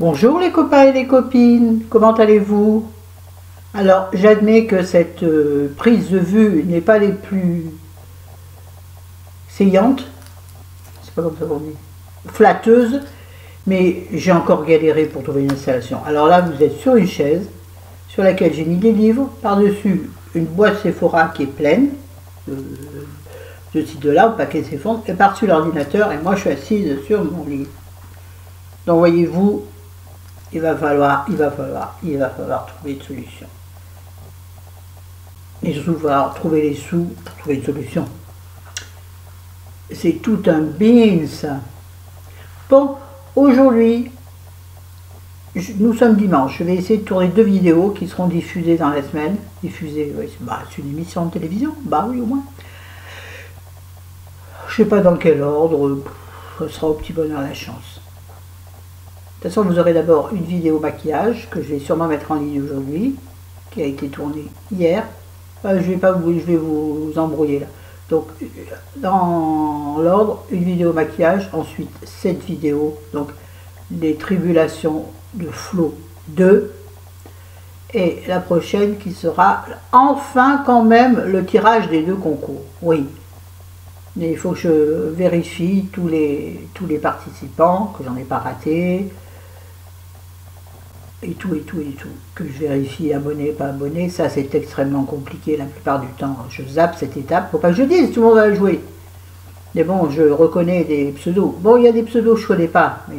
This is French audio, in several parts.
Bonjour les copains et les copines, comment allez-vous? Alors j'admets que cette prise de vue n'est pas les plus saillantes, c'est pas comme ça qu'on dit, flatteuses, mais j'ai encore galéré pour trouver une installation. Alors là vous êtes sur une chaise sur laquelle j'ai mis des livres, par-dessus une boîte Sephora qui est pleine de ci de là, au paquet s'effondre, et par-dessus l'ordinateur, et moi je suis assise sur mon lit. Donc voyez-vous, il va falloir trouver une solution. Et surtout, il va falloir trouver les sous pour trouver une solution. C'est tout un bean, ça. Bon, aujourd'hui, nous sommes dimanche. Je vais essayer de tourner 2 vidéos qui seront diffusées dans la semaine. Diffusées, oui, c'est une émission de télévision. Bah oui, au moins. Je sais pas dans quel ordre. Ce sera au petit bonheur la chance. De toute façon, vous aurez d'abord une vidéo maquillage que je vais sûrement mettre en ligne aujourd'hui, qui a été tournée hier. Je vais vous embrouiller là. Donc, dans l'ordre, une vidéo maquillage, ensuite cette vidéo, donc les tribulations de Flo 2, et la prochaine qui sera enfin quand même le tirage des 2 concours. Oui, mais il faut que je vérifie tous les participants, que j'en ai pas raté. Et tout, que je vérifie abonné, pas abonné, ça c'est extrêmement compliqué la plupart du temps. Je zappe cette étape, faut pas que je dise, tout le monde va le jouer. Mais bon, je reconnais des pseudos. Bon, il y a des pseudos que je ne connais pas, mais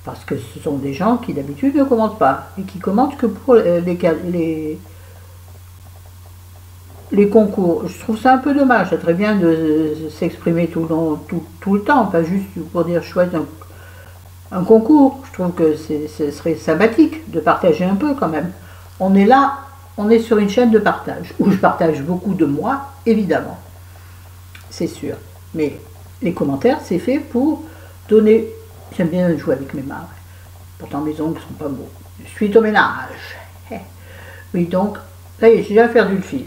parce que ce sont des gens qui d'habitude ne commentent pas, et qui commentent que pour les concours. Je trouve ça un peu dommage, c'est très bien de s'exprimer tout le temps, pas juste pour dire chouette un concours. Je trouve que ce serait sympathique de partager un peu quand même. On est là, on est sur une chaîne de partage, où je partage beaucoup de moi, évidemment. C'est sûr. Mais les commentaires, c'est fait pour donner... J'aime bien jouer avec mes mains. Pourtant mes ongles ne sont pas beaux. Je suis au ménage. Oui, donc, là, j'ai déjà perdu le fil.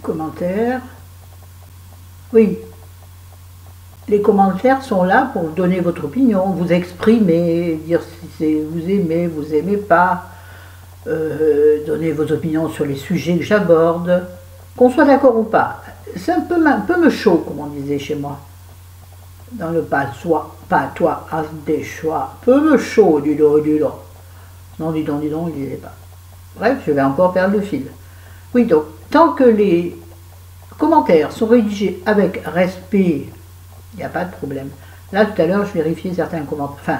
Commentaires. Oui. Les commentaires sont là pour donner votre opinion, vous exprimer, dire si vous aimez pas, donner vos opinions sur les sujets que j'aborde, qu'on soit d'accord ou pas. C'est un peu me chaud, comme on disait chez moi. Dans le pas toi, as des choix. Peu me chaud, du dos. Non, dis donc, il disait pas. Bref, je vais encore perdre le fil. Oui, donc, tant que les commentaires sont rédigés avec respect, il n'y a pas de problème. Là, tout à l'heure, je vérifiais certains commentaires. Enfin,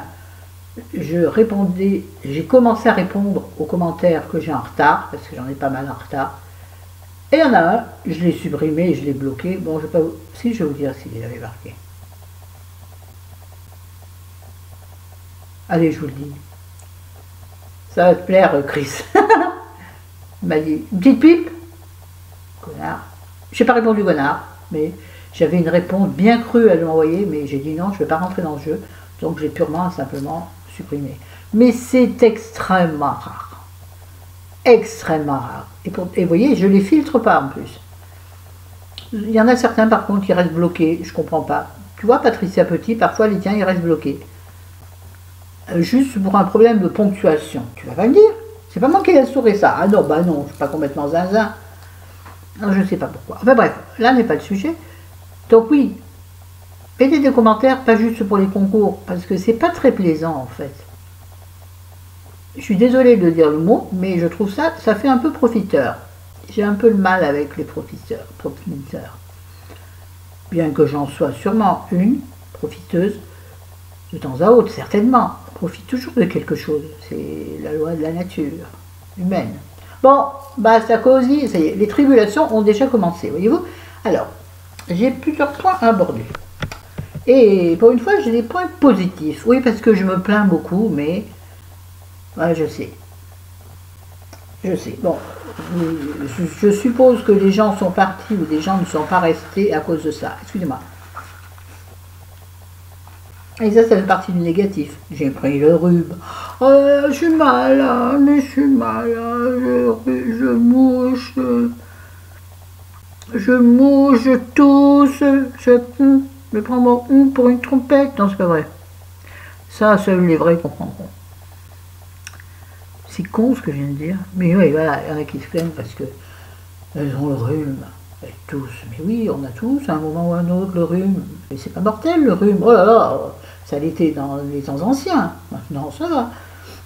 j'ai commencé à répondre aux commentaires que j'ai en retard, parce que j'en ai pas mal en retard. Et il y en a un, je l'ai supprimé, je l'ai bloqué. Bon, je vais vous dire s'il avait marqué. Allez, je vous le dis. Ça va te plaire, Chris. Il m'a dit, une petite pipe. Connard. Je n'ai pas répondu connard, mais... J'avais une réponse bien crue à lui envoyer, mais j'ai dit non, je ne vais pas rentrer dans le jeu. Donc j'ai purement, simplement supprimé. Mais c'est extrêmement rare. Extrêmement rare. Et vous voyez, je ne les filtre pas en plus. Il y en a certains par contre qui restent bloqués, je ne comprends pas. Tu vois, Patricia Petit, parfois les tiens, ils restent bloqués. Juste pour un problème de ponctuation. Tu vas pas me dire. C'est pas moi qui ai instauré ça. Ah non, bah non, je ne suis pas complètement zinzin. Alors, je ne sais pas pourquoi. Enfin bref, là n'est pas le sujet. Donc oui, mettez des commentaires, pas juste pour les concours, parce que c'est pas très plaisant en fait. Je suis désolée de dire le mot, mais je trouve ça fait un peu profiteur. J'ai un peu le mal avec les profiteurs. Bien que j'en sois sûrement une, profiteuse, de temps à autre, certainement. On profite toujours de quelque chose, c'est la loi de la nature humaine. Bon, bah ça cause, ça y est, les tribulations ont déjà commencé, voyez-vous. Alors, j'ai plusieurs points à aborder. Et pour une fois, j'ai des points positifs. Oui, parce que je me plains beaucoup, mais... Ouais, je sais. Bon, je suppose que les gens sont partis ou des gens ne sont pas restés à cause de ça. Excusez-moi. Et ça fait partie du négatif. J'ai pris le rhume. Oh, je suis malade, je mouche, je tousse, Mais prends-moi pour une trompette. Non, c'est pas vrai. Ça, seuls les vrais comprendront. C'est con ce que je viens de dire. Mais oui, voilà, il y en a qui se plaignent parce que elles ont le rhume. Et tous. Mais oui, on a tous, à un moment ou à un autre, le rhume. Mais c'est pas mortel, le rhume. Oh là là, ça l'était dans les temps anciens. Maintenant, ça va.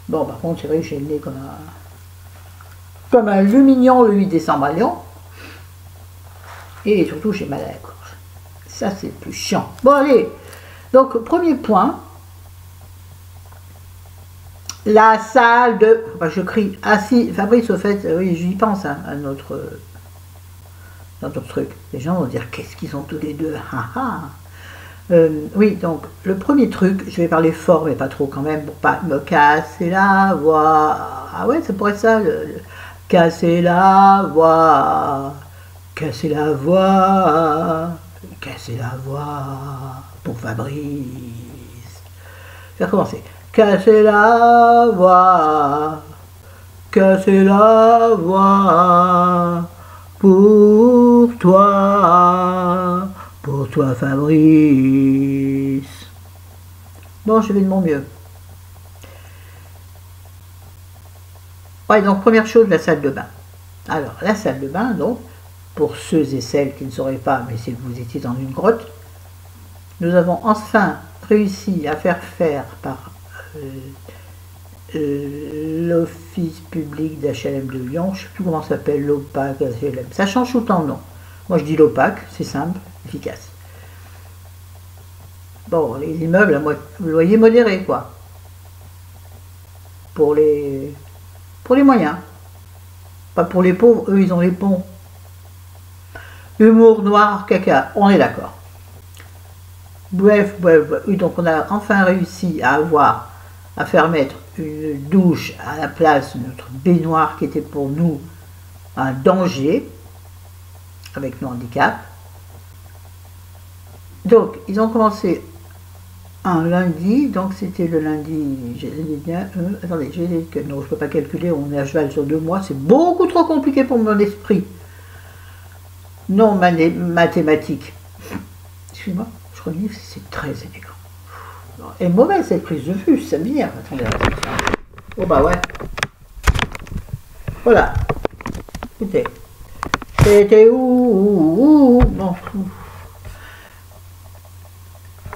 Bon, par contre, c'est vrai que j'ai le nez comme un lumignon le 8 décembre à Lyon. Et surtout, j'ai mal à la gorge. Ça, c'est le plus chiant. Bon, allez. Donc, premier point. La salle de... Enfin, je crie. Ah si, Fabrice, au fait, oui, j'y pense, hein, à notre truc. Les gens vont dire, qu'est-ce qu'ils ont tous les deux. Oui, donc, le premier truc, je vais parler fort, mais pas trop quand même, pour pas me casser la voix. Ah ouais, ça pourrait être ça, casser la voix. Casser la voix. Casser la voix. Pour Fabrice. Je vais recommencer. Casser la voix, casser la voix, pour toi Fabrice. Bon, je vais de mon mieux. Ouais, donc première chose, la salle de bain. Alors, la salle de bain, donc, pour ceux et celles qui ne sauraient pas, mais si vous étiez dans une grotte, nous avons enfin réussi à faire par l'Office public d'HLM de Lyon, je ne sais plus comment ça s'appelle, l'OPAC, HLM. Ça change tout le temps le nom. Moi je dis l'OPAC, c'est simple, efficace. Bon, les immeubles, vous le voyez, modéré, quoi. Pour les moyens. Pas pour les pauvres, eux ils ont les ponts. Humour noir, caca, on est d'accord. Bref, oui, donc on a enfin réussi à faire mettre une douche à la place de notre baignoire qui était pour nous un danger avec nos handicaps. Donc, ils ont commencé un lundi, donc c'était le lundi, attendez, non, je ne peux pas calculer, on est à cheval sur 2 mois, c'est beaucoup trop compliqué pour mon esprit. Non, mathématique. Excusez-moi. Livre, c'est très élégant. Et mauvaise cette prise de vue, ça vient. Attendez, oh bah ouais. Voilà. Écoutez. C'était où non.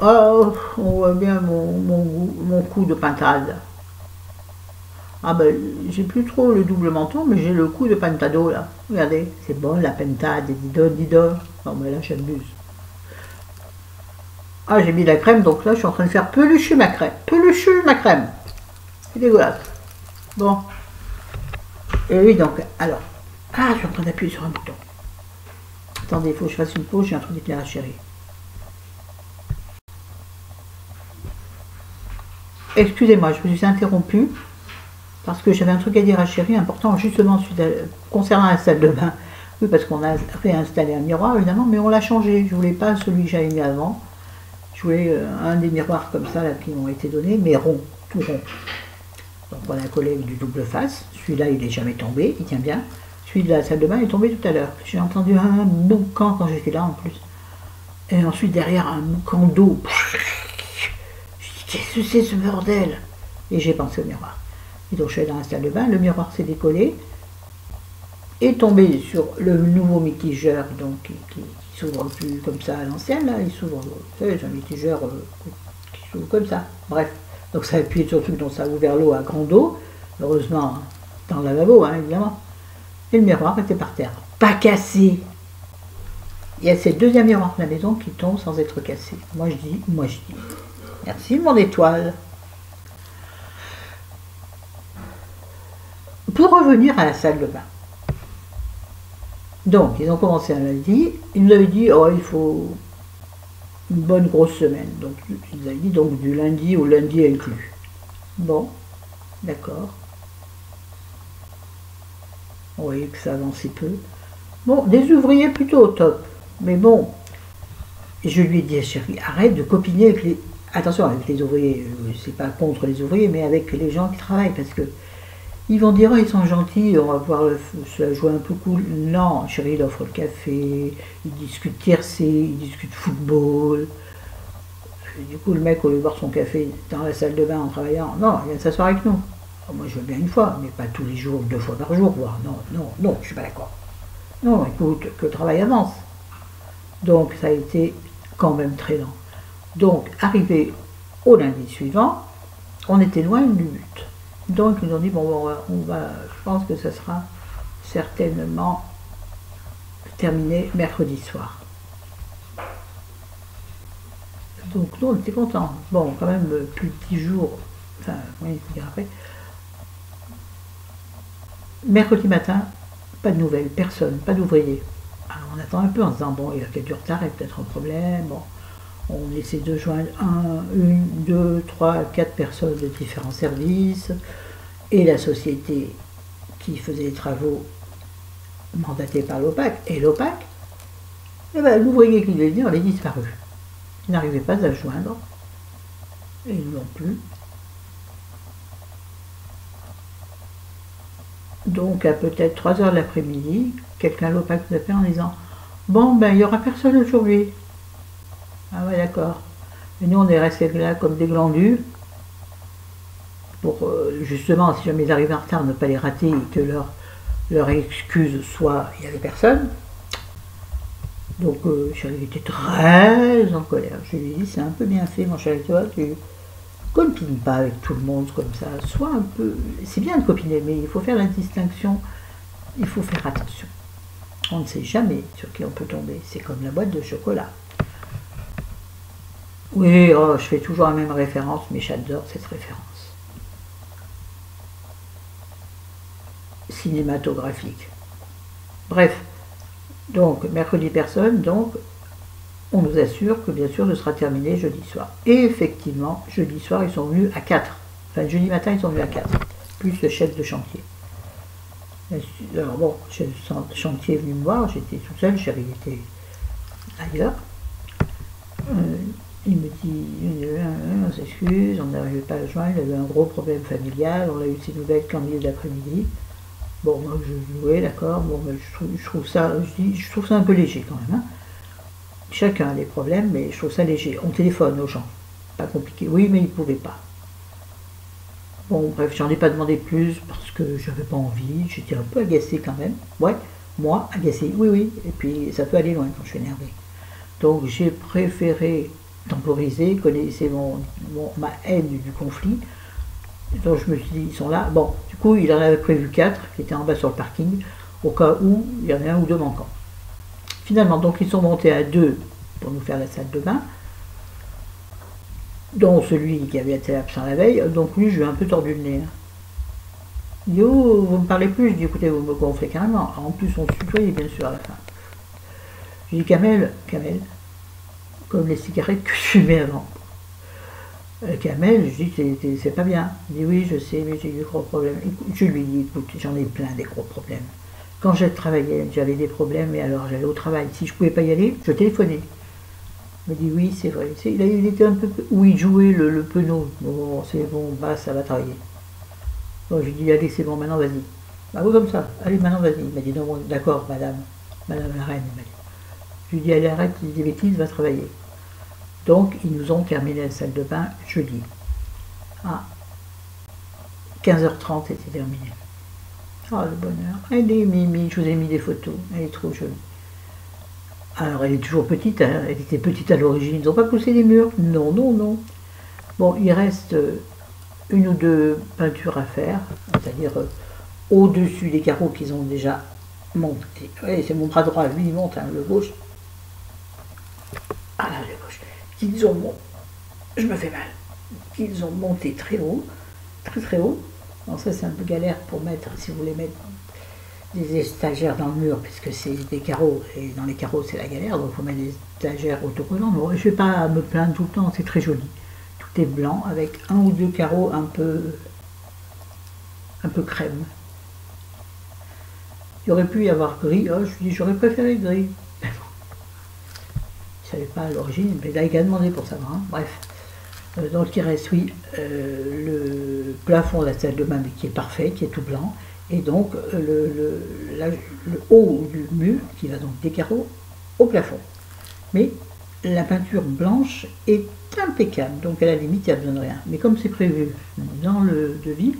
Oh, on voit bien mon coup de pintade. Ah ben, j'ai plus trop le double menton, mais j'ai le coup de pintado là. Regardez, c'est bon la pintade, dis-donc. Non mais là j'abuse. Ah, j'ai mis la crème, donc là, je suis en train de faire pelucher ma crème. Pelucher ma crème. C'est dégueulasse. Bon. Et oui, donc, alors. Ah, je suis en train d'appuyer sur un bouton. Attendez, il faut que je fasse une pause, j'ai un truc d'éclairage chérie. Excusez-moi, je vous ai interrompu, parce que j'avais un truc à dire à chérie, important, justement, concernant la salle de bain. Oui, parce qu'on a réinstallé un miroir, évidemment, mais on l'a changé. Je ne voulais pas celui que j'avais mis avant. Je voulais un des miroirs comme ça là, qui m'ont été donnés, mais rond, tout rond. Donc on a un collègue du double face. Celui-là, il n'est jamais tombé, il tient bien. Celui de la salle de bain est tombé tout à l'heure. J'ai entendu un boucan quand j'étais là en plus. Et ensuite derrière un boucan d'eau. Je dis qu'est-ce que c'est ce bordel? Et j'ai pensé au miroir. Et donc je suis dans la salle de bain, le miroir s'est décollé, est tombé sur le nouveau mitigeur, donc qui s'ouvre plus comme ça à l'ancienne, là, il s'ouvre, vous savez, c'est un mitigeur qui s'ouvre comme ça, bref. Donc ça a appuyé sur le truc, donc ça a ouvert l'eau à grande eau, heureusement dans le lavabo, hein, évidemment. Et le miroir était par terre, pas cassé. Il y a ces deuxième miroir de la maison qui tombe sans être cassé. Moi je dis. Merci mon étoile. Pour revenir à la salle de bain. Donc, ils ont commencé un lundi, ils nous avaient dit, oh, il faut une bonne grosse semaine. Donc, ils avaient dit, donc, du lundi au lundi inclus. Bon, d'accord. On voyait que ça avançait peu. Bon, des ouvriers plutôt au top. Mais bon, je lui ai dit, chérie, arrête de copiner avec les... Attention, avec les ouvriers, c'est pas contre les ouvriers, mais avec les gens qui travaillent, parce que ils vont dire, oh, ils sont gentils, on va pouvoir se la jouer un peu cool. Non, chérie, il offre le café, ils discutent tiercé, ils discutent football. Du coup, le mec, au lieu de boire son café dans la salle de bain en travaillant, non, il vient s'asseoir avec nous. Moi, je veux bien une fois, mais pas tous les jours, 2 fois par jour, voire non, non, non, je suis pas d'accord. Non, écoute, que le travail avance. Donc, ça a été quand même très lent. Donc, arrivé au lundi suivant, on était loin du but. Donc, ils nous ont dit, bon, je pense que ça sera certainement terminé mercredi soir. Donc, nous, on était contents. Bon, quand même, plus de 10 jours, enfin, oui, après. Mercredi matin, pas de nouvelles, personne, pas d'ouvriers. Alors, on attend un peu en se disant, bon, il y a peut-être du retard, il y a peut-être un problème, bon. On essaie de joindre 2, 3, 4 personnes de différents services et la société qui faisait les travaux mandatée par l'OPAC. Et l'OPAC, eh ben, l'ouvrier qui devait venir, il est disparu. Il n'arrivait pas à le joindre. Et ils non plus. Donc à peut-être 3 heures de l'après-midi, quelqu'un à l'OPAC nous appelle en disant « Bon, ben il n'y aura personne aujourd'hui. » Ah ouais, d'accord. Et nous, on est restés là comme des glandus pour justement, si jamais ils arrivaient en retard, ne pas les rater et que leur excuse soit il n'y avait personne. Donc, Chérie était très en colère. Je lui ai dit, c'est un peu bien fait, mon chéri, tu vois, tu copines pas avec tout le monde comme ça. Sois un peu. C'est bien de copiner, mais il faut faire la distinction, il faut faire attention. On ne sait jamais sur qui on peut tomber. C'est comme la boîte de chocolat. Oui, oh, je fais toujours la même référence, mais j'adore cette référence. Cinématographique. Bref, donc mercredi personne, donc on nous assure que bien sûr ce sera terminé jeudi soir. Et effectivement, jeudi soir ils sont venus à 4. Enfin jeudi matin ils sont venus à 4, plus le chef de chantier. Alors bon, le chef de chantier est venu me voir, j'étais tout seul, chérie était ailleurs. Il me dit, on s'excuse, on n'arrivait pas à le joindre, il avait un gros problème familial, on a eu ses nouvelles qu'en milieu d'après-midi. Bon, moi je jouais, d'accord, bon, je trouve ça un peu léger quand même. Hein. Chacun a des problèmes, mais je trouve ça léger. On téléphone aux gens, pas compliqué. Oui, mais ils ne pouvaient pas. Bon, bref, j'en ai pas demandé plus parce que j'avais pas envie, j'étais un peu agacée quand même. Ouais, moi, agacée, oui, oui, et puis ça peut aller loin quand je suis énervée. Donc j'ai préféré temporiser, connaissez ma haine du conflit. Donc je me suis dit, ils sont là. Bon, du coup, il en avait prévu 4 qui étaient en bas sur le parking, au cas où il y en avait un ou 2 manquants. Finalement, donc ils sont montés à 2 pour nous faire la salle de bain, dont celui qui avait été absent la veille, donc lui, je lui ai un peu tordu le nez. Il dit, oh, vous me parlez plus, je dis, écoutez, vous me gonflez carrément. En plus, on se tutoyait, bien sûr, à la fin. Je dis, Kamel, comme les cigarettes que je fumais avant. Kamel, je dis, c'est pas bien. Il dit, oui, je sais, mais j'ai eu des gros problèmes. Je lui dis, écoute, j'en ai plein des gros problèmes. Quand je travaillais, j'avais des problèmes, et alors j'allais au travail. Si je pouvais pas y aller, je téléphonais. Il me dit, oui, c'est vrai. Il était un peu. Où il jouait le penaud. Bon, c'est bon, bah, ça va travailler. Bon, je lui dis, allez, c'est bon, maintenant, vas-y. Ah oui, comme ça. Allez, maintenant, vas-y. Il m'a dit, non, bon, d'accord, madame la reine. Il m'a dit. Je lui dis, allez, arrête, des bêtises, va travailler. Donc, ils nous ont terminé la salle de bain jeudi. À 15h30, c'était terminé. Oh, le bonheur. Elle est Mimi, je vous ai mis des photos. Elle est trop jolie. Alors, elle est toujours petite. Hein. Elle était petite à l'origine. Ils n'ont pas poussé les murs. Non, non, non. Bon, il reste 1 ou 2 peintures à faire. C'est-à-dire au-dessus des carreaux qu'ils ont déjà montés. Oui, c'est mon bras droit. Lui, il monte, hein, le gauche. Ah là, le gauche. Qu'ils ont je me fais mal, qu'ils ont monté très haut, très très haut. Alors ça c'est un peu galère pour mettre, si vous voulez mettre des étagères dans le mur, puisque c'est des carreaux, et dans les carreaux c'est la galère, donc il faut mettre des étagères autocollantes. Bon, je ne vais pas me plaindre tout le temps, c'est très joli. Tout est blanc, avec 1 ou 2 carreaux un peu crème. Il aurait pu y avoir gris, oh, je dis j'aurais préféré gris. Je ne savais pas à l'origine, mais là il a demandé pour savoir. Hein. Bref. Donc il reste, oui, le plafond de la salle de bain qui est parfait, qui est tout blanc, et donc le haut du mur qui va donc des carreaux au plafond. Mais la peinture blanche est impeccable, donc à la limite il n'y a besoin de rien. Mais comme c'est prévu dans le devis,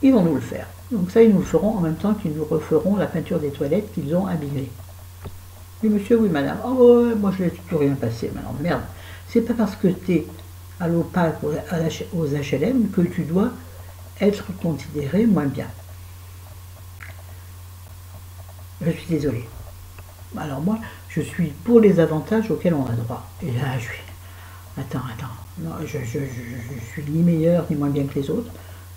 ils vont nous le faire. Donc ça, ils nous le feront en même temps qu'ils nous referont la peinture des toilettes qu'ils ont abîmées. Oui monsieur, oui madame. Oh ouais, moi je laisse tout rien passer maintenant. Merde. C'est pas parce que tu es à l'OPAC aux HLM que tu dois être considéré moins bien. Je suis désolée. Alors moi, je suis pour les avantages auxquels on a droit. Et là, je suis... Attends. Non, je suis ni meilleur ni moins bien que les autres.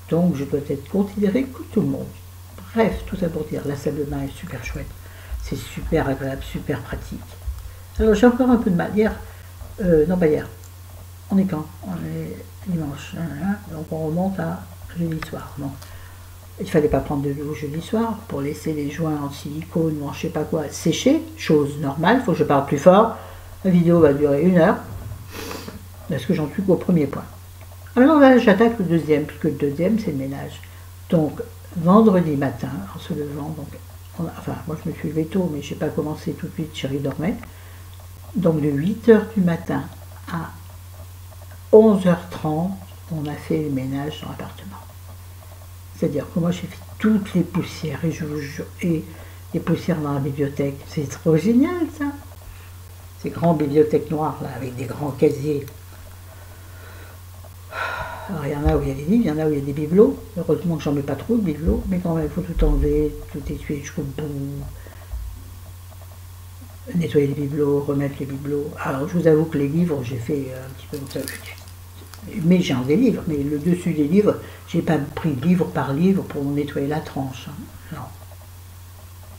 Donc je dois être considéré comme tout le monde. Bref, tout ça pour dire, la salle de bain est super chouette. C'est super agréable, super pratique. Alors j'ai encore un peu de mal. Hier, non pas hier. On est quand? On est dimanche. Donc on remonte à jeudi soir. Non. Il ne fallait pas prendre de l'eau jeudi soir pour laisser les joints en silicone ou en je sais pas quoi sécher, chose normale, il faut que je parle plus fort. La vidéo va durer 1 heure, parce que j'en suis qu'au premier point. Alors là, j'attaque le deuxième, puisque le deuxième, c'est le ménage. Donc, vendredi matin, en se levant, donc, enfin, moi je me suis levé tôt, mais je n'ai pas commencé tout de suite, chérie dormait. Donc, de 8 h du matin à 11h30, on a fait le ménage dans l'appartement. C'est-à-dire que moi j'ai fait toutes les poussières et les poussières dans la bibliothèque. C'est trop génial ça. Ces grandes bibliothèques noires là avec des grands casiers. Alors il y en a où il y a des livres, il y en a où il y a des bibelots. Heureusement que j'en mets pas trop de bibelots, mais quand même il faut tout enlever, tout essuyer jusqu'au bout. Nettoyer les bibelots, remettre les bibelots. Alors je vous avoue que les livres, j'ai fait un petit peu comme ça. Mais j'ai enlevé les livres, mais le dessus des livres, j'ai pas pris livre par livre pour nettoyer la tranche. Hein. Non.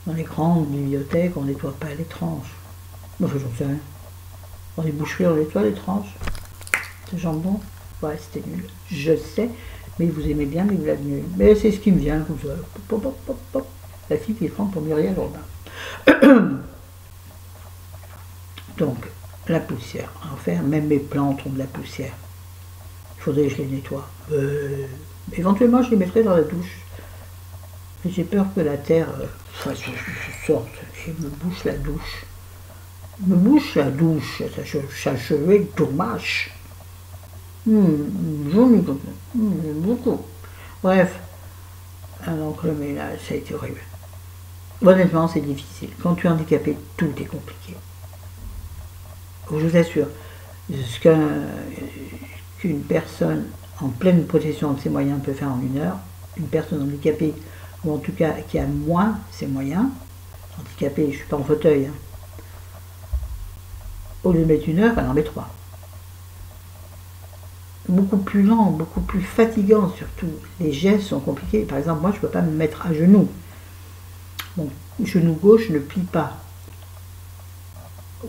Dans les grandes bibliothèques, on ne nettoie pas les tranches. Enfin, j'en sais rien. Dans les boucheries, on nettoie les tranches. C'est jambon. Ouais, c'était nul. Je sais, mais vous aimez bien, mais vous l'avez nul. Mais c'est ce qui me vient, comme ça. Pop, pop, pop, pop. La fille qui prend pour Muriel Robin. Donc, la poussière. Enfin, même mes plantes ont de la poussière. Il faudrait que je les nettoie. Éventuellement, je les mettrai dans la douche. J'ai peur que la terre sorte et me bouche la douche. Me bouche la douche, ça cheveux dommage. Joli comme ça. Beaucoup. Bref. Donc le ménage, ça a été horrible. Honnêtement, c'est difficile. Quand tu es handicapé, tout est compliqué. Je vous assure, ce qu'une personne en pleine possession de ses moyens peut faire en 1 heure, une personne handicapée, ou en tout cas qui a moins ses moyens, handicapée, je ne suis pas en fauteuil, hein, au lieu de mettre 1 heure, elle en met 3. Beaucoup plus lent, beaucoup plus fatigant surtout. Les gestes sont compliqués. Par exemple, moi je ne peux pas me mettre à genoux. Mon genou gauche ne plie pas.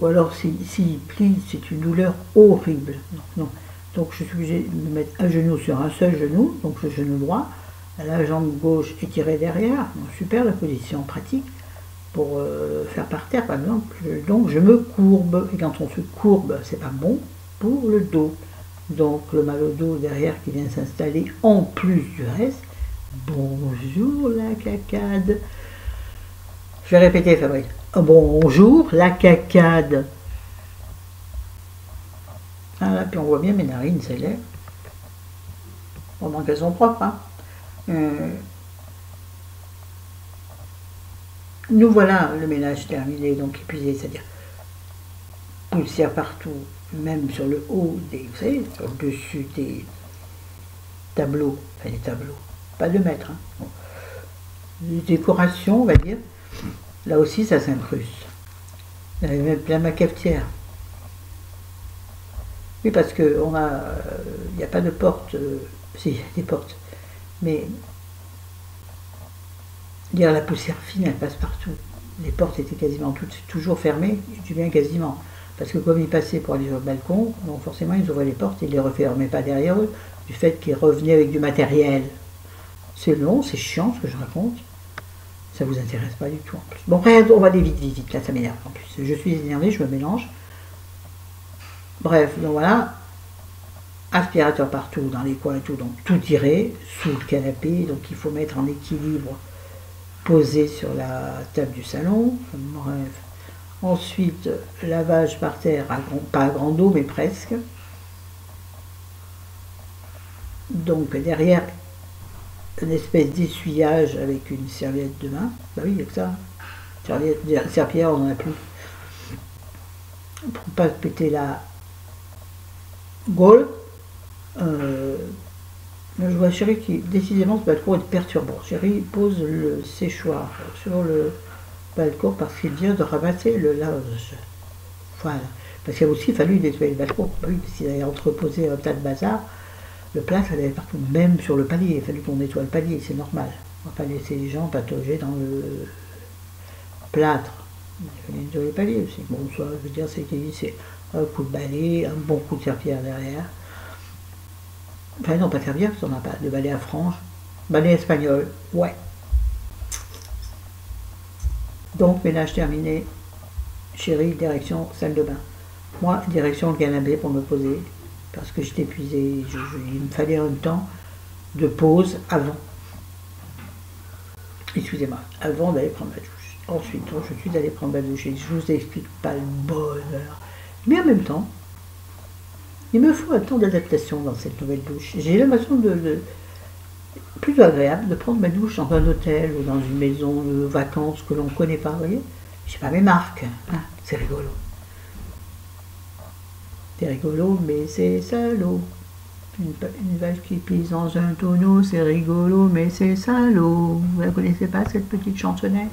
Ou alors s'il plie, c'est une douleur horrible. Non. Donc je suis obligée de me mettre à genoux sur un seul genou, donc le genou droit, la jambe gauche étirée derrière. Donc, super la position pratique pour faire par terre par exemple. Donc je me courbe, et quand on se courbe, c'est pas bon pour le dos. Donc le mal au dos derrière qui vient s'installer en plus du reste. Bonjour la cacade. Je vais répéter Fabrice. Bonjour la cacade. Ah là, puis on voit bien mes narines s'élèvent. Pendant qu'elles sont propres. Hein. Nous voilà le ménage terminé, donc épuisé, c'est-à-dire poussière partout, même sur le haut des, vous savez, sur le dessus des tableaux, enfin des tableaux, pas de mètres, hein. Bon. Les décorations, on va dire, là aussi ça s'incruste. Il y avait même plein ma cafetière. Oui, parce que il n'y a pas de porte, si, il y a des portes, mais dire la poussière fine, elle passe partout. Les portes étaient quasiment toutes toujours fermées, je dis bien quasiment, parce que comme ils passaient pour aller sur le balcon, donc forcément ils ouvraient les portes et ils les refermaient pas derrière eux, du fait qu'ils revenaient avec du matériel. C'est long, c'est chiant ce que je raconte, ça vous intéresse pas du tout en plus. Bon, après, on va aller vite, là ça m'énerve en plus. Je suis énervée, je me mélange. Bref, donc voilà, aspirateur partout, dans les coins et tout, donc tout tiré, sous le canapé, donc il faut mettre en équilibre, posé sur la table du salon, bref. Ensuite, lavage par terre, pas à grande eau, mais presque. Donc derrière, une espèce d'essuyage avec une serviette de main. Bah oui, il y a que ça. Serpillière, on n'en a plus. Pour ne pas péter la gaule. Je vois Chéri qui, décidément, ce balcon est perturbant. Chéri pose le séchoir sur le balcon parce qu'il vient de ramasser le linge. Voilà. Parce qu'il a aussi fallu nettoyer le balcon. Bah oui, parce qu'il avait entreposé un tas de bazar. Le plâtre, elle avait partout, même sur le palier. Il a fallu qu'on nettoie le palier, c'est normal. On ne va pas laisser les gens patauger dans le plâtre. Il fallait nettoyer le palier aussi. Bon, ça, je veux dire, c'est un coup de balai, un bon coup de serpillière derrière. Enfin non, pas de serpillière, parce qu'on n'a pas de balai à franges. Balai espagnol, ouais. Donc, ménage terminé. Chéri, direction salle de bain. Moi, direction le canapé pour me poser, parce que j'étais épuisée. Il me fallait un temps de pause avant. Excusez-moi, avant d'aller prendre ma douche. Ensuite, je suis allée prendre ma douche et je ne vous explique pas le bonheur. Mais en même temps, il me faut un temps d'adaptation dans cette nouvelle douche. J'ai l'impression de plutôt agréable de prendre ma douche dans un hôtel ou dans une maison de vacances que l'on ne connaît pas, vous voyez. Je sais pas mes marques, hein, c'est rigolo. C'est rigolo, mais c'est salaud. Une vache qui pisse dans un tonneau, c'est rigolo, mais c'est salaud. Vous ne connaissez pas cette petite chansonnette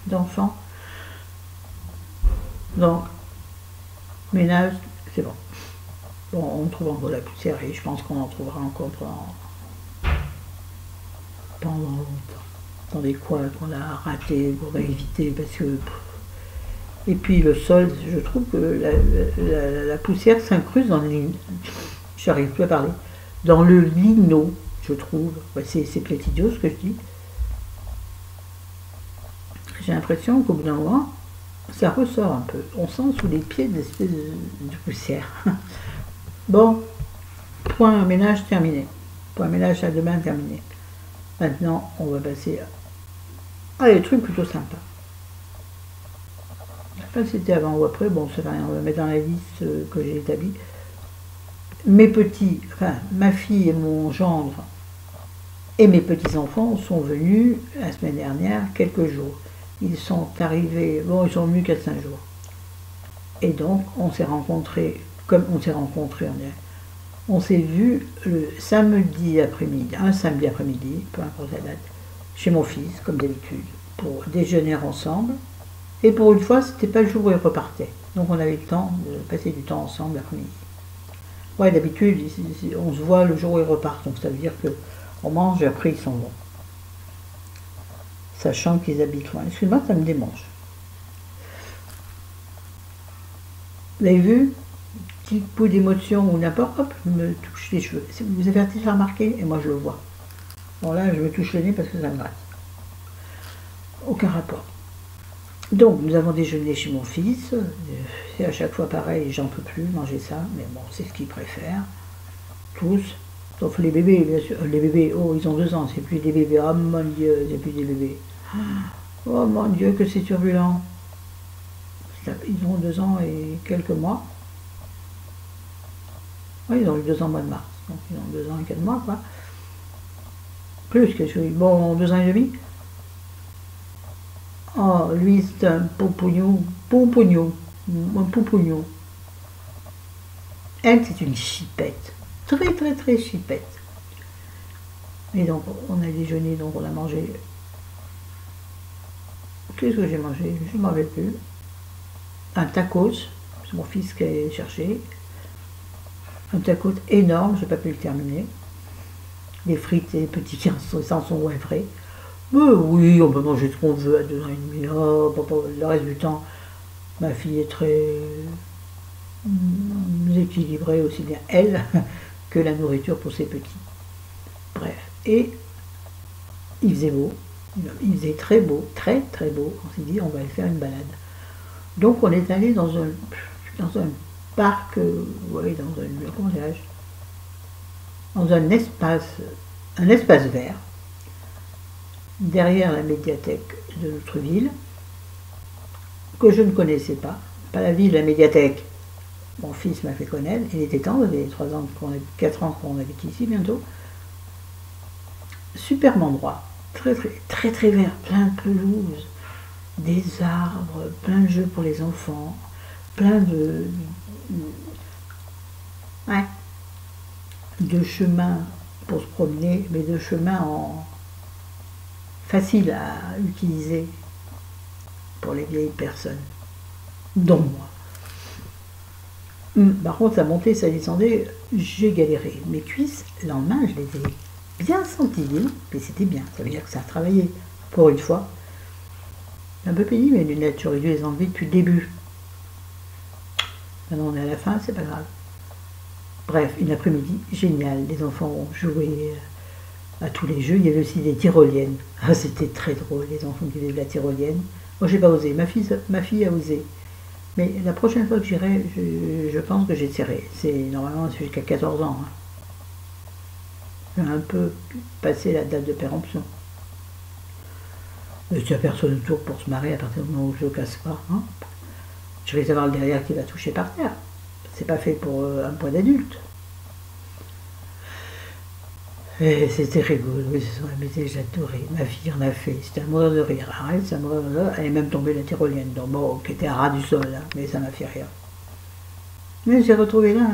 d'enfant? Donc, ménage, c'est bon. Bon, on trouve encore la poussière et je pense qu'on en trouvera encore pendant longtemps. Dans des coins qu'on a ratés, qu'on va éviter parce que... Et puis le sol, je trouve que la poussière s'incruste dans le... J'arrive plus à parler. Dans le lino, je trouve. Ouais, c'est peut-être idiot ce que je dis. J'ai l'impression qu'au bout d'un moment, ça ressort un peu. On sent sous les pieds des espèces de poussière. Bon, point ménage terminé. Point ménage à demain terminé. Maintenant, on va passer à des trucs plutôt sympas. Je ne sais pas si c'était avant ou après. Bon, c'est rien, on va mettre dans la liste que j'ai établie. Mes petits, enfin, ma fille et mon gendre et mes petits-enfants sont venus la semaine dernière quelques jours. Ils sont arrivés, bon, ils sont venus 4-5 jours. Et donc, on s'est rencontrés, comme on s'est rencontrés, on s'est vu le samedi après-midi, un samedi après-midi, peu importe la date, chez mon fils, comme d'habitude, pour déjeuner ensemble. Et pour une fois, c'était pas le jour où ils repartaient. Donc on avait le temps de passer du temps ensemble l'après-midi. Ouais, d'habitude, on se voit le jour où ils repartent, donc ça veut dire qu'on mange et après ils s'en vont. Sachant qu'ils habitent loin. Excuse-moi, ça me démange. Vous avez vu? Petit coup d'émotion ou n'importe, hop, je me touche les cheveux. Vous avez déjà remarqué? Et moi je le vois. Bon là, je me touche le nez parce que ça me gratte. Aucun rapport. Donc, nous avons déjeuné chez mon fils. C'est à chaque fois pareil, j'en peux plus manger ça, mais bon, c'est ce qu'ils préfèrent. Tous. Sauf les bébés, bien sûr. Les bébés, oh, ils ont 2 ans, c'est plus des bébés. Oh mon Dieu, c'est plus des bébés. Oh mon Dieu, que c'est turbulent. Ils ont 2 ans et quelques mois. Oui, ils ont eu 2 ans au mois de mars. Donc, ils ont 2 ans et 4 mois, quoi. Plus que celui. Bon, 2 ans et demi. Oh, lui, c'est un poupougnou, un poupougnou. Elle, c'est une chipette, très très très chipette. Et donc, on a déjeuné, donc on a mangé. Qu'est-ce que j'ai mangé? Je ne m'en rappelle plus. Un tacos, c'est mon fils qui a cherché. Un tacos énorme, je n'ai pas pu le terminer. Les frites et les petits qui s'en sont ouvrés. Oui, on peut manger ce qu'on veut à 2 ans et demi. Oh, le reste du temps, ma fille est très équilibrée, aussi bien elle que la nourriture pour ses petits. Bref, et il faisait beau, il faisait très beau, très très beau. On s'est dit, on va aller faire une balade. Donc on est allé dans un parc, oui, comment dirais-je, dans un espace vert, derrière la médiathèque de notre ville. que je ne connaissais pas la ville, la médiathèque. Mon fils m'a fait connaître, il était temps, il avait 4 ans qu'on habite ici bientôt. Superbe endroit, très vert, plein de pelouse, des arbres, plein de jeux pour les enfants, plein ouais, de chemins pour se promener, mais de chemins faciles à utiliser pour les vieilles personnes, dont moi. Par contre, ça montait, ça descendait, j'ai galéré. Mes cuisses, le lendemain, je les ai bien senties, mais c'était bien. Ça veut dire que ça a travaillé, pour une fois. Un peu pénible, mes lunettes, j'aurais dû les enlever depuis le début. Maintenant, on est à la fin, c'est pas grave. Bref, une après-midi géniale. Les enfants ont joué à tous les jeux. Il y avait aussi des tyroliennes. Ah, c'était très drôle, les enfants qui faisaient de la tyrolienne. Moi, j'ai pas osé. Ma fille a osé. Mais la prochaine fois que j'irai, je pense que j'essaierai. C'est normalement jusqu'à 14 ans. Hein. J'ai un peu passé la date de péremption. Il n'y a personne autour pour se marrer à partir du moment où je ne casse pas. Hein. Je vais savoir le derrière qui va toucher par terre. C'est pas fait pour un point d'adulte. Et c'était rigolo, ils se sont amusés, j'adorais. Ma fille en a fait, c'était un mourir de rire. Arrête, ça mourir de rire. Elle est même tombée la tyrolienne, donc bon, qui était à ras du sol, hein, mais ça m'a fait rire. Mais j'ai retrouvé là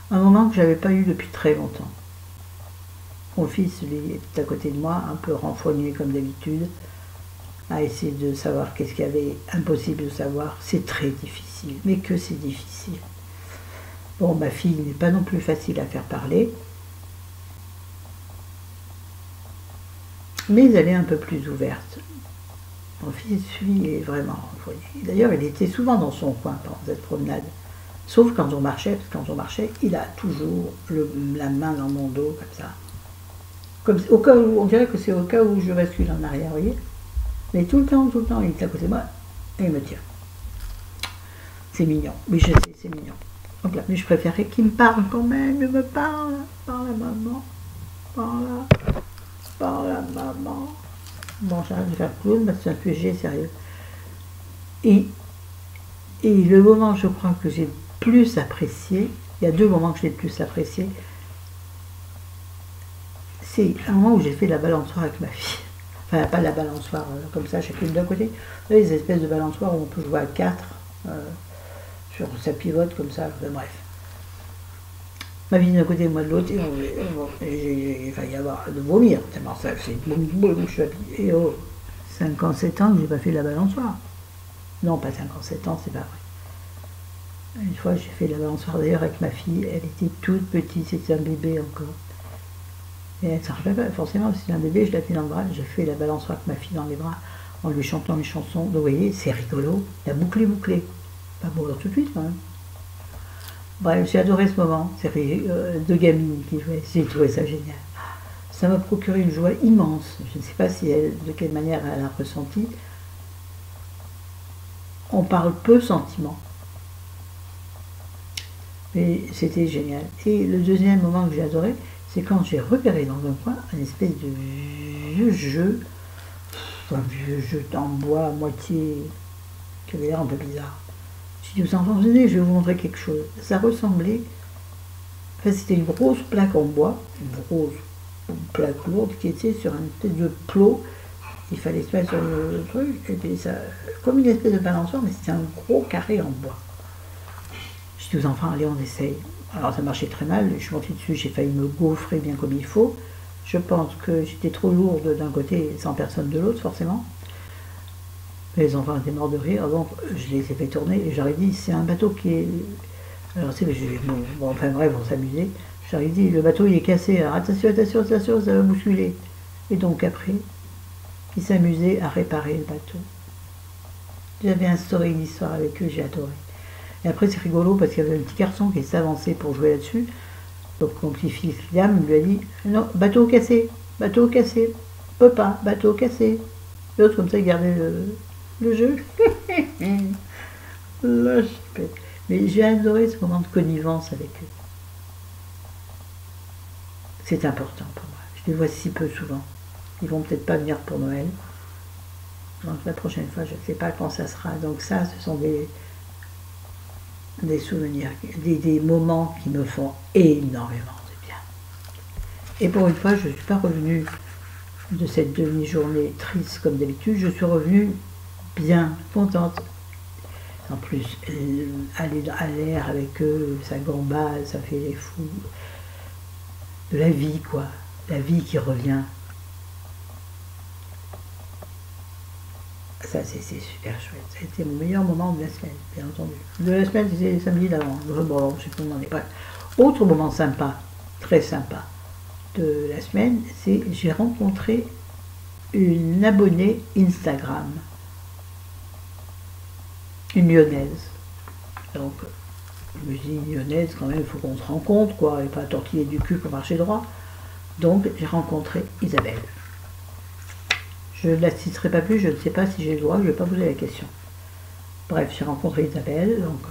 un moment que j'avais pas eu depuis très longtemps. Mon fils, lui, est à côté de moi, un peu renfrogné comme d'habitude, à essayer de savoir qu'est-ce qu'il y avait impossible de savoir. C'est très difficile, mais que c'est difficile. Bon, ma fille n'est pas non plus facile à faire parler, mais elle est un peu plus ouverte. Mon fils, lui, est vraiment renfrogné. D'ailleurs, il était souvent dans son coin pendant cette promenade. Sauf quand on marchait, parce que quand on marchait, il a toujours la main dans mon dos, comme ça. Comme, au cas où, on dirait que c'est au cas où je bascule en arrière, vous voyez. Mais tout le temps, il est à côté de moi et il me tient. C'est mignon. Oui, je sais, c'est mignon. Donc là, mais je préférais qu'il me parle quand même. Il me parle. Par la maman. Par la maman. Bon, j'arrête de faire clown parce que c'est un sujet sérieux. Et le moment, je crois, que j'ai plus apprécié, il y a 2 moments que j'ai le plus apprécié, c'est un moment où j'ai fait la balançoire avec ma fille. Enfin, pas la balançoire comme ça, chacune d'un côté. Vous savez, les espèces de balançoires où on peut jouer à 4, sur sa pivote comme ça, bref. Ma fille d'un côté, moi de l'autre, et il va y avoir de vomir, tellement ça fait boum, je suis habillée. Et oh, 5 ans, 7 ans que j'ai pas fait la balançoire. Non, pas 5 ans, 7 ans, c'est pas vrai. Une fois, j'ai fait la balançoire d'ailleurs avec ma fille, elle était toute petite, c'était un bébé encore. Et elle ne s'en rappelle pas, forcément, si c'est un bébé, je l'ai fait dans le bras, j'ai fait la balançoire avec ma fille dans les bras, en lui chantant une chanson. Donc vous voyez, c'est rigolo, la boucle est bouclée. Pas mourir tout de suite quand même. Bref, j'ai adoré ce moment, c'est deux gamines qui jouaient, j'ai trouvé ça génial. Ça m'a procuré une joie immense, je ne sais pas de quelle manière elle a ressenti. On parle peu sentiment, mais c'était génial. Et le deuxième moment que j'ai adoré, c'est quand j'ai repéré dans un coin un espèce de vieux jeu, un vieux jeu en bois à moitié, qui avait l'air un peu bizarre. J'ai dit aux enfants, venez, je vais vous montrer quelque chose. Ça ressemblait, enfin c'était une grosse plaque en bois, une grosse plaque lourde qui était sur une espèce de plot. Il fallait se mettre sur le truc, et puis ça, comme une espèce de balançoire, mais c'était un gros carré en bois. J'ai dit aux enfants, allez, on essaye. Alors ça marchait très mal, je suis montée dessus, j'ai failli me gaufrer bien comme il faut. Je pense que j'étais trop lourde d'un côté, sans personne de l'autre, forcément. Les enfants étaient morts de rire, donc je les ai fait tourner et j'aurais dit, c'est un bateau qui est... Alors c'est bon, enfin bref, on s'amusait. J'aurais dit, le bateau il est cassé, alors attention, ça va bousculer. Et donc après, ils s'amusaient à réparer le bateau. J'avais instauré une histoire avec eux, j'ai adoré. Et après c'est rigolo parce qu'il y avait un petit garçon qui s'avançait pour jouer là-dessus. Donc mon petit-fils Liam lui a dit, non, bateau cassé, papa, bateau cassé. L'autre comme ça il gardait le jeu. Mais j'ai adoré ce moment de connivence avec eux. C'est important pour moi. Je les vois si peu souvent. Ils vont peut-être pas venir pour Noël. Donc la prochaine fois, je ne sais pas quand ça sera. Donc ça, ce sont des souvenirs, des moments qui me font énormément de bien. Et pour une fois, je ne suis pas revenue de cette demi-journée triste comme d'habitude. Je suis revenue bien, contente. En plus, aller à l'air avec eux, ça gambade, ça fait les fous. De la vie, quoi. La vie qui revient. Ça, c'est super chouette. C'était mon meilleur moment de la semaine, bien entendu. De la semaine, c'était le samedi d'avant. Bon, je sais pas, on est pas. Autre moment sympa, très sympa, de la semaine, c'est j'ai rencontré une abonnée Instagram. Une lyonnaise. Donc, je me dis, lyonnaise, quand même, il faut qu'on se rencontre, quoi, et pas tortiller du cul pour marcher droit. Donc, j'ai rencontré Isabelle. Je ne la citerai pas plus, je ne sais pas si j'ai le droit, je ne vais pas poser la question. Bref, j'ai rencontré Isabelle, donc,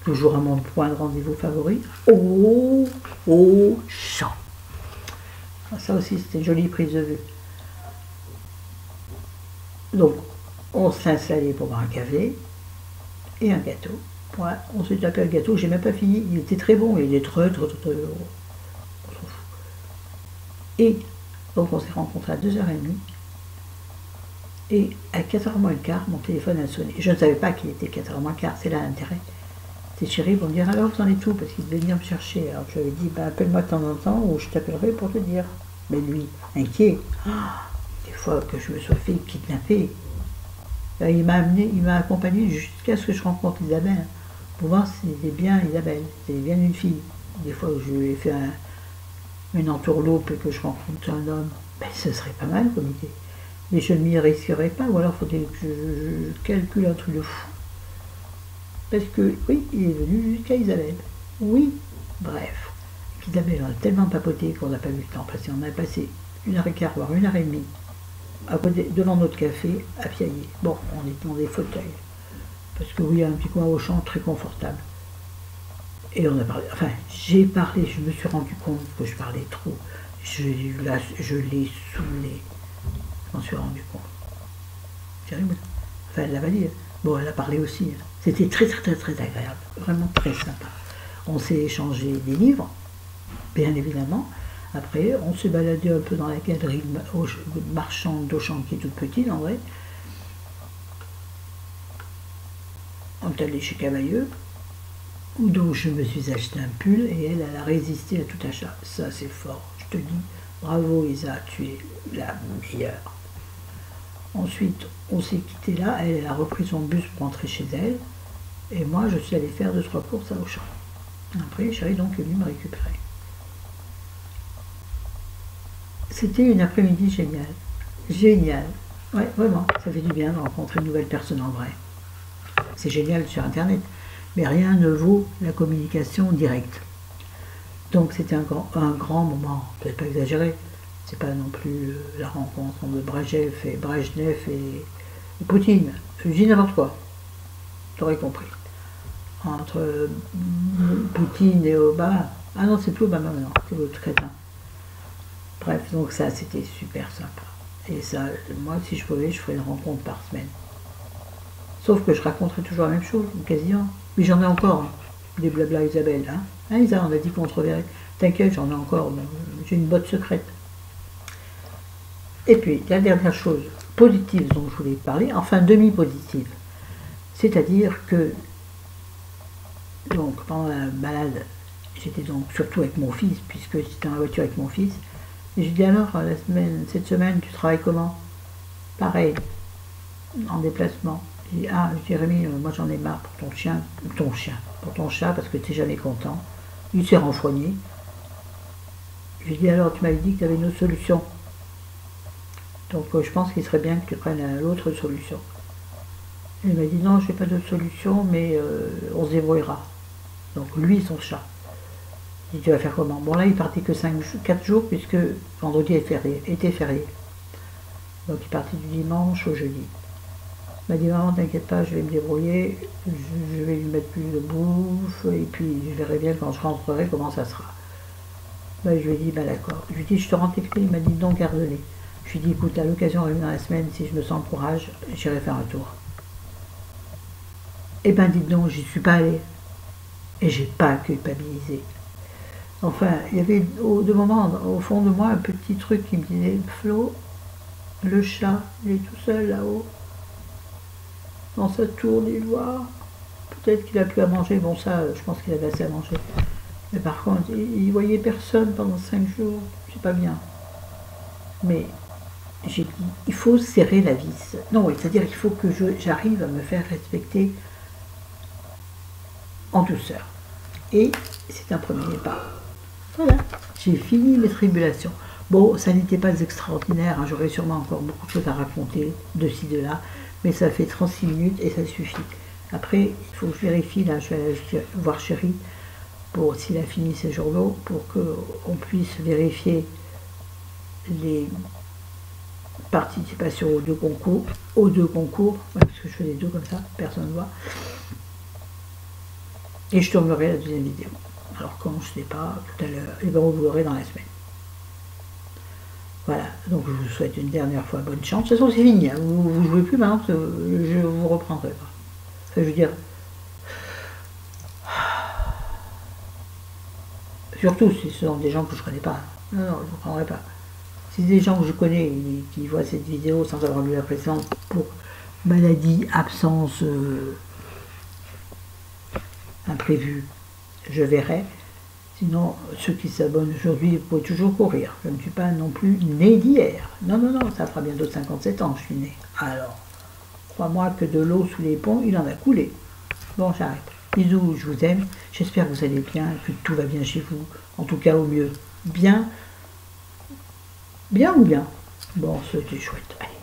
toujours à mon point de rendez-vous favori, au champ. Ça aussi, c'était une jolie prise de vue. Donc, on s'est installé pour boire un café et un gâteau. Ouais, on s'est tapé un gâteau, j'ai même pas fini, il était très bon, il est très bon. On s'en fout. Et donc on s'est rencontrés à 2h30. Et à 4h moins le quart, mon téléphone a sonné. Je ne savais pas qu'il était 4h moins le quart, c'est là l'intérêt. C'est chéri pour me dire alors vous en êtes où, parce qu'il devait venir me chercher. Alors je lui ai dit appelle-moi de temps en temps ou je t'appellerai pour te dire. Mais lui, inquiet, des fois que je me sois fait kidnapper. Il m'a accompagné jusqu'à ce que je rencontre Isabelle, pour voir si c'était bien Isabelle, si c'était bien une fille. Des fois où je lui ai fait une entourloupe et que je rencontre un homme, ben, ce serait pas mal comme idée. Mais je ne m'y risquerais pas, ou alors il faudrait que je calcule un truc de fou. Parce que, oui, il est venu jusqu'à Isabelle. Oui, bref. Isabelle, on a tellement papoté qu'on n'a pas eu le temps, parce qu'on a passé 1h15, voire 1h30, à côté, devant notre café, à piailler. Bon, on était dans des fauteuils. Parce que oui, un petit coin au champ très confortable. Et on a parlé, enfin, j'ai parlé, je me suis rendu compte que je parlais trop. Je l'ai saoulé. Je m'en suis rendu compte. Enfin, elle l'a pas dit. Bon, elle a parlé aussi. C'était très, très, très, très agréable. Vraiment très sympa. On s'est échangé des livres, bien évidemment. Après, on s'est baladé un peu dans la galerie marchande d'Auchan, qui est toute petite, en vrai. On est allé chez Cavailleux, où je me suis acheté un pull, et elle a résisté à tout achat. Ça, c'est fort. Je te dis, bravo Isa, tu es la meilleure. Ensuite, on s'est quitté là, elle a repris son bus pour rentrer chez elle, et moi, je suis allé faire 2-3 courses à Auchan. Après, chérie donc est venue me récupérer. C'était une après-midi géniale. Génial. Ouais, vraiment, ça fait du bien de rencontrer une nouvelle personne en vrai. C'est génial sur Internet, mais rien ne vaut la communication directe. Donc c'était un grand moment, peut-être pas exagéré. C'est pas non plus la rencontre entre Brejnev et Poutine. Je dis n'importe quoi. T'aurais compris. Entre Poutine et Obama. Ah non, c'est plus Obama, non, c'est l'autre crétin. Bref, donc ça, c'était super sympa. Et ça, moi, si je pouvais, je ferais une rencontre par semaine. Sauf que je raconterais toujours la même chose, quasiment. Mais j'en ai encore, hein, des blabla Isabelle. Hein, Isa, on a dit qu'on se reverrait. T'inquiète, j'en ai encore. J'ai une botte secrète. Et puis, la dernière chose positive dont je voulais parler, enfin demi-positive, c'est-à-dire que, donc, pendant la balade, j'étais donc surtout avec mon fils, puisque j'étais dans la voiture avec mon fils, et je dis alors, cette semaine, tu travailles comment? Pareil, en déplacement. Je dis, Jérémy, moi j'en ai marre pour ton chat, parce que tu n'es jamais content. Il s'est renfrogné. Je lui dis, alors, tu m'avais dit que tu avais une autre solution. Donc je pense qu'il serait bien que tu prennes l'autre solution. Il m'a dit, non, je n'ai pas d'autre solution, mais on se débrouillera. Donc lui, son chat. Je dis, tu vas faire comment? Bon là, il partait que 4 jours, puisque vendredi était férié. Donc il partait du dimanche au jeudi. Il m'a dit, maman, t'inquiète pas, je vais me débrouiller, je vais lui mettre plus de bouffe, et puis je verrai bien quand je rentrerai comment ça sera. Ben, je lui ai dit, d'accord. Je lui ai dit, je te rends tes clés. Il m'a dit, non, garde-les. Je lui ai dit, écoute, à l'occasion, dans la semaine, si je me sens le courage, j'irai faire un tour. Eh ben, dites donc, j'y suis pas allée. Et j'ai pas culpabilisé. Enfin, il y avait de moments, au fond de moi, un petit truc qui me disait, Flo, le chat, il est tout seul là-haut, dans sa tour d'ivoire. Peut-être qu'il a plus à manger. Bon, ça, je pense qu'il avait assez à manger. Mais par contre, il voyait personne pendant 5 jours. C'est pas bien. Mais j'ai dit, il faut serrer la vis. Non, oui, c'est-à-dire qu'il faut que j'arrive à me faire respecter en douceur. Et c'est un premier pas. Voilà, j'ai fini mes tribulations. Bon, ça n'était pas extraordinaire, hein, j'aurais sûrement encore beaucoup de choses à raconter, de ci, de là, mais ça fait 36 minutes et ça suffit. Après, il faut que je vérifie, là, je vais aller voir Chérie, pour s'il a fini ses journaux, pour qu'on puisse vérifier les participations aux deux concours, ouais, parce que je fais les deux comme ça, personne ne voit. Et je tournerai la deuxième vidéo. Alors quand, je ne sais pas, tout à l'heure, et bien vous l'aurez dans la semaine. Voilà, donc je vous souhaite une dernière fois bonne chance. De toute façon, c'est fini, hein. Vous ne jouez plus maintenant, je vous reprendrai pas. Enfin, je veux dire, surtout si ce sont des gens que je ne connais pas. Non, non, je ne vous reprendrai pas. Si c'est des gens que je connais qui voient cette vidéo sans avoir lu la précédente pour maladie, absence imprévue, je verrai. Sinon, ceux qui s'abonnent aujourd'hui, vous pouvez toujours courir. Je ne suis pas non plus né d'hier. Non, non, non, ça fera bientôt 57 ans que je suis né. Alors, crois-moi que de l'eau sous les ponts, il en a coulé. Bon, j'arrête. Bisous, je vous aime. J'espère que vous allez bien, que tout va bien chez vous. En tout cas, au mieux. Bien. Bien ou bien? Bon, c'était chouette. Allez.